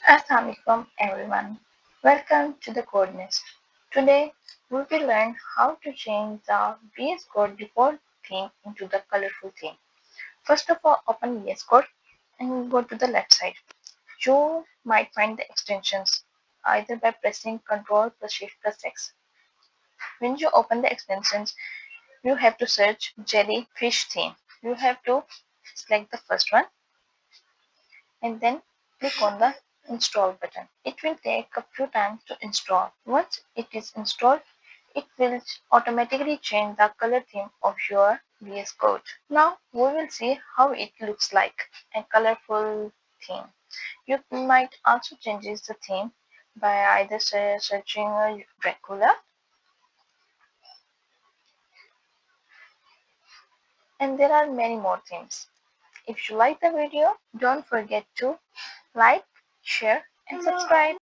Assalamualaikum everyone. Welcome to the Code Nest. Today we will learn how to change the VS Code default theme into the colorful theme. First of all, open VS Code and go to the left side. You might find the extensions either by pressing Ctrl plus Shift plus X. When you open the extensions, you have to search Jellyfish theme. You have to select the first one and then click on the install button. It will take a few times to install. Once it is installed, it will automatically change the color theme of your VS Code. Now we will see how it looks like a colorful theme. You might also change the theme by either searching Dracula, and there are many more themes. If you like the video, don't forget to like, share and subscribe.